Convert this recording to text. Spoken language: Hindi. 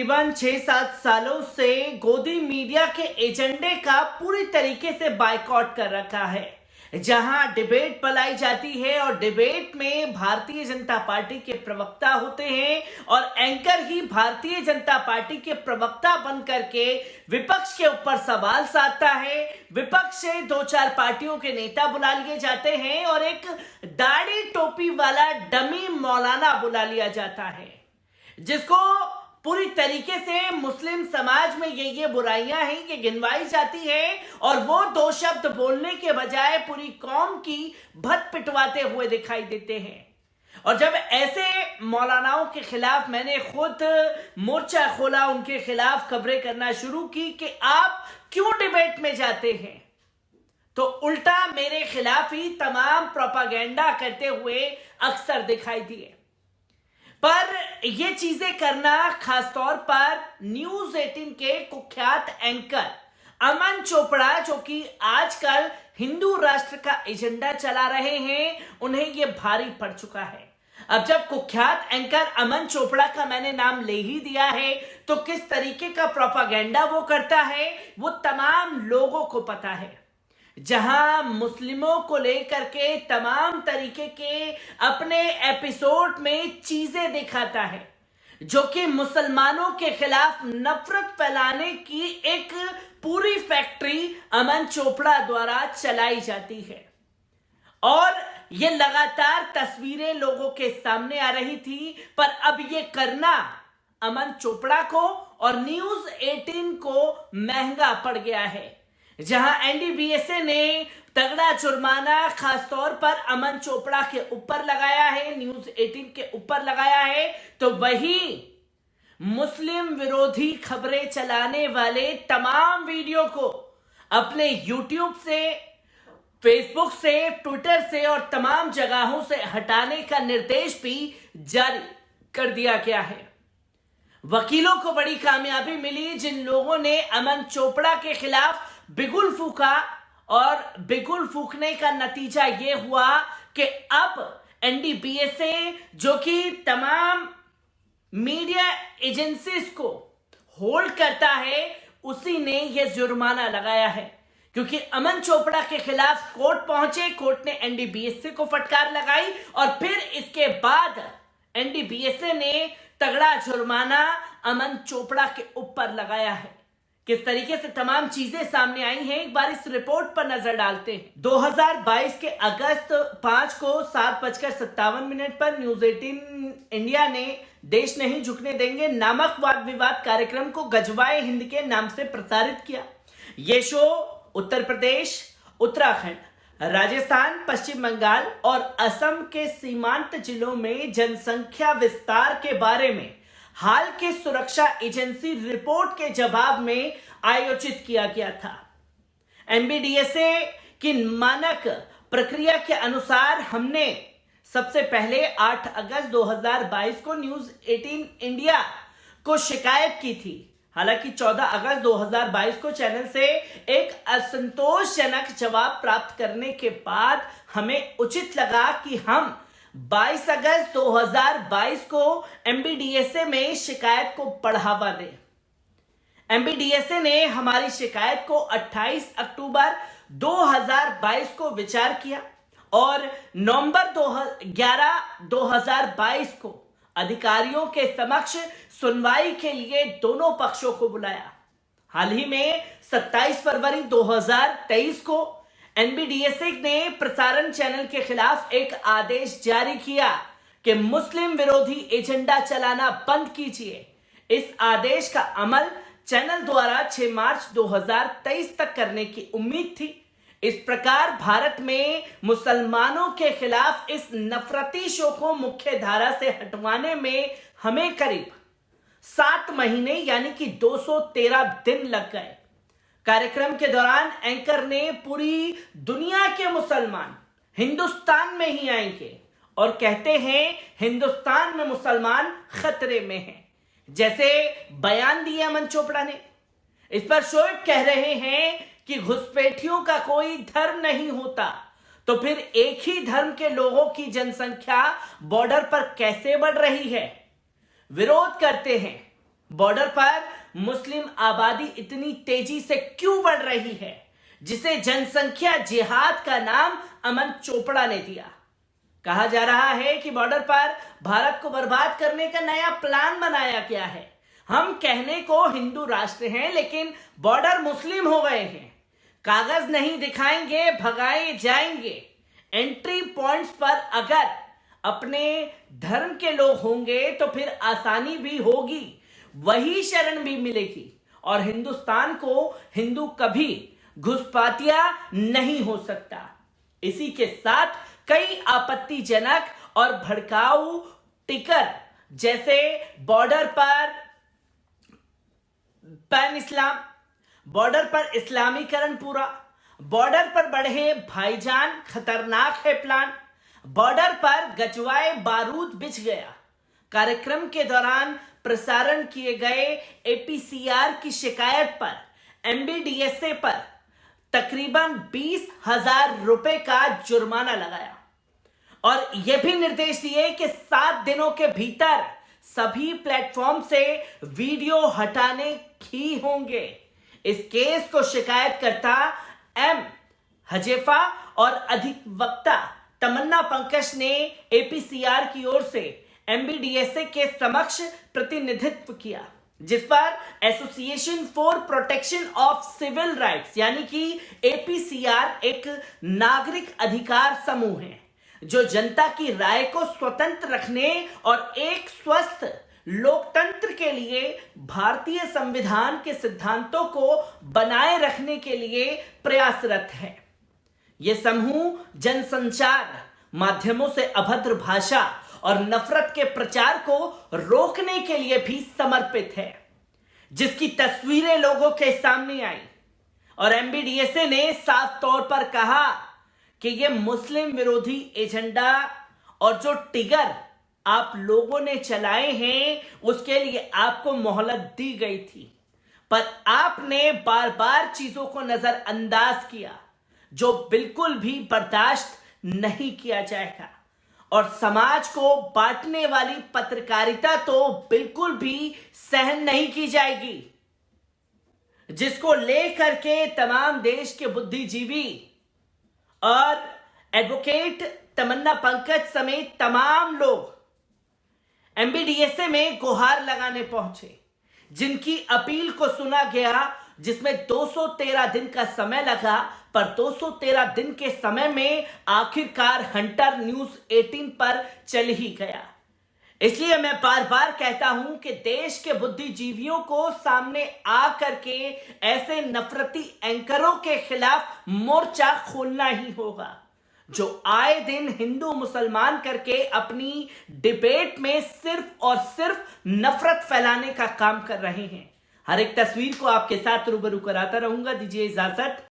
तकरीबन 6-7 सालों से गोदी मीडिया के एजेंडे का पूरी तरीके से बायकॉट कर रखा है। जहां डिबेट बुलाई जाती है और डिबेट में भारतीय जनता पार्टी के प्रवक्ता होते हैं और एंकर ही भारतीय जनता पार्टी के प्रवक्ता बन करके विपक्ष के ऊपर सवाल साधता है। विपक्ष से 2-4 पार्टियों के नेता बुला लिए जाते हैं और एक दाढ़ी टोपी वाला डमी मौलाना बुला लिया जाता है, जिसको पूरी तरीके से मुस्लिम समाज में ये बुराइयां हैं कि गिनवाई जाती है और वो 2 शब्द बोलने के बजाय पूरी कौम की भत पिटवाते हुए दिखाई देते हैं। और जब ऐसे मौलानाओं के खिलाफ मैंने खुद मोर्चा खोला, उनके खिलाफ खबरें करना शुरू की कि आप क्यों डिबेट में जाते हैं, तो उल्टा मेरे खिलाफ ही तमाम प्रोपागेंडा करते हुए अक्सर दिखाई दिए। पर ये चीजें करना खासतौर पर न्यूज 18 के कुख्यात एंकर अमन चोपड़ा, जो कि आजकल हिंदू राष्ट्र का एजेंडा चला रहे हैं, उन्हें ये भारी पड़ चुका है। अब जब कुख्यात एंकर अमन चोपड़ा का मैंने नाम ले ही दिया है, तो किस तरीके का प्रोपागेंडा वो करता है वो तमाम लोगों को पता है। जहां मुस्लिमों को लेकर के तमाम तरीके के अपने एपिसोड में चीजें दिखाता है, जो कि मुसलमानों के खिलाफ नफरत फैलाने की एक पूरी फैक्ट्री अमन चोपड़ा द्वारा चलाई जाती है। और ये लगातार तस्वीरें लोगों के सामने आ रही थी, पर अब ये करना अमन चोपड़ा को और न्यूज 18 को महंगा पड़ गया है। जहां एनडीबीएसए ने तगड़ा जुर्माना खासतौर पर अमन चोपड़ा के ऊपर लगाया है, न्यूज 18 के ऊपर लगाया है, तो वही मुस्लिम विरोधी खबरें चलाने वाले तमाम वीडियो को अपने यूट्यूब से, फेसबुक से, ट्विटर से और तमाम जगहों से हटाने का निर्देश भी जारी कर दिया गया है। वकीलों को बड़ी कामयाबी मिली जिन लोगों ने अमन चोपड़ा के खिलाफ बिगुल फूका, और बिगुल फूकने का नतीजा यह हुआ कि अब एनडीबीएसए, जो कि तमाम मीडिया एजेंसीज को होल्ड करता है, उसी ने यह जुर्माना लगाया है। क्योंकि अमन चोपड़ा के खिलाफ कोर्ट पहुंचे, कोर्ट ने एनडीबीएसए को फटकार लगाई और फिर इसके बाद एनडीबीएसए ने तगड़ा जुर्माना अमन चोपड़ा के ऊपर लगाया है। किस तरीके से तमाम चीजें सामने आई हैं, एक बार इस रिपोर्ट पर नजर डालते हैं। 2022 के अगस्त 5 को 7:57 पर न्यूज 18 इंडिया ने देश नहीं झुकने देंगे नामक वाद विवाद कार्यक्रम को गजवाए हिंद के नाम से प्रसारित किया। यह शो उत्तर प्रदेश, उत्तराखंड, राजस्थान, पश्चिम बंगाल और असम के सीमांत जिलों में जनसंख्या विस्तार के बारे में हाल के सुरक्षा एजेंसी रिपोर्ट के जवाब में आयोजित किया गया था। एनबीडीएसए की मानक प्रक्रिया के अनुसार हमने सबसे पहले 8 अगस्त 2022 को न्यूज 18 इंडिया को शिकायत की थी। हालांकि 14 अगस्त 2022 को चैनल से एक असंतोषजनक जवाब प्राप्त करने के बाद हमें उचित लगा कि हम 22 अगस्त 2022 को एमबीडीएसए में शिकायत को बढ़ावा दें। एमबीडीएसए ने हमारी शिकायत को 28 अक्टूबर 2022 को विचार किया और नवंबर 11 2022 को अधिकारियों के समक्ष सुनवाई के लिए दोनों पक्षों को बुलाया। हाल ही में 27 फरवरी 2023 को एनबीडीएसए ने प्रसारण चैनल के खिलाफ एक आदेश जारी किया कि मुस्लिम विरोधी एजेंडा चलाना बंद कीजिए। इस आदेश का अमल चैनल द्वारा 6 मार्च 2023 तक करने की उम्मीद थी। इस प्रकार भारत में मुसलमानों के खिलाफ इस नफरती शो को मुख्य धारा से हटवाने में हमें करीब 7 महीने यानी कि 213 दिन लग गए। कार्यक्रम के दौरान एंकर ने पूरी दुनिया के मुसलमान हिंदुस्तान में ही आएंगे और कहते हैं हिंदुस्तान में मुसलमान खतरे में हैं, जैसे बयान दिया अमन चोपड़ा ने। इस पर शोएब कह रहे हैं कि घुसपैठियों का कोई धर्म नहीं होता, तो फिर एक ही धर्म के लोगों की जनसंख्या बॉर्डर पर कैसे बढ़ रही है। विरोध करते हैं बॉर्डर पर मुस्लिम आबादी इतनी तेजी से क्यों बढ़ रही है, जिसे जनसंख्या जिहाद का नाम अमन चोपड़ा ने दिया। कहा जा रहा है कि बॉर्डर पर भारत को बर्बाद करने का नया प्लान बनाया गया है। हम कहने को हिंदू राष्ट्र हैं, लेकिन बॉर्डर मुस्लिम हो गए हैं। कागज नहीं दिखाएंगे, भगाए जाएंगे। एंट्री पॉइंट्स पर अगर अपने धर्म के लोग होंगे तो फिर आसानी भी होगी, वही शरण भी मिलेगी और हिंदुस्तान को हिंदू कभी घुसपैठिया नहीं हो सकता। इसी के साथ कई आपत्तिजनक और भड़काऊ टिकर जैसे बॉर्डर पर पैन इस्लाम, बॉर्डर पर इस्लामीकरण पूरा, बॉर्डर पर बढ़े भाईजान खतरनाक है प्लान, बॉर्डर पर गजवाए बारूद बिछ गया। कार्यक्रम के दौरान प्रसारण किए गए एपीसीआर की शिकायत पर एमबीडीएसए पर तकरीबन 20,000 रुपए का जुर्माना लगाया और यह भी निर्देश दिए कि 7 दिनों के भीतर सभी प्लेटफॉर्म से वीडियो हटाने ही होंगे। इस केस को शिकायतकर्ता एम हजेफा और अधिवक्ता तमन्ना पंकज ने एपीसीआर की ओर से एमबीडीएसए के समक्ष प्रतिनिधित्व किया, जिस पर Association for Protection of Civil Rights यानी कि एपीसीआर एक नागरिक अधिकार समूह है जो जनता की राय को स्वतंत्र रखने और एक स्वस्थ लोकतंत्र के लिए भारतीय संविधान के सिद्धांतों को बनाए रखने के लिए प्रयासरत है। यह समूह जनसंचार माध्यमों से अभद्र भाषा और नफरत के प्रचार को रोकने के लिए भी समर्पित है, जिसकी तस्वीरें लोगों के सामने आई और एमबीडीएसए ने साफ तौर पर कहा कि यह मुस्लिम विरोधी एजेंडा और जो टिगर आप लोगों ने चलाए हैं उसके लिए आपको मोहलत दी गई थी, पर आपने बार बार चीजों को नजरअंदाज किया, जो बिल्कुल भी बर्दाश्त नहीं किया जाएगा। और समाज को बांटने वाली पत्रकारिता तो बिल्कुल भी सहन नहीं की जाएगी, जिसको लेकर के तमाम देश के बुद्धिजीवी और एडवोकेट तमन्ना पंकज समेत तमाम लोग एमबीडीएसए में गुहार लगाने पहुंचे, जिनकी अपील को सुना गया, जिसमें 213 दिन का समय लगा, पर 213 दिन के समय में आखिरकार हंटर न्यूज 18 पर चल ही गया। इसलिए मैं बार बार कहता हूं कि देश के बुद्धिजीवियों को सामने आ करके ऐसे नफरती एंकरों के खिलाफ मोर्चा खोलना ही होगा, जो आए दिन हिंदू मुसलमान करके अपनी डिबेट में सिर्फ और सिर्फ नफरत फैलाने का काम कर रहे हैं। हर एक तस्वीर को आपके साथ रूबरू कराता रहूंगा। दीजिए इजाजत।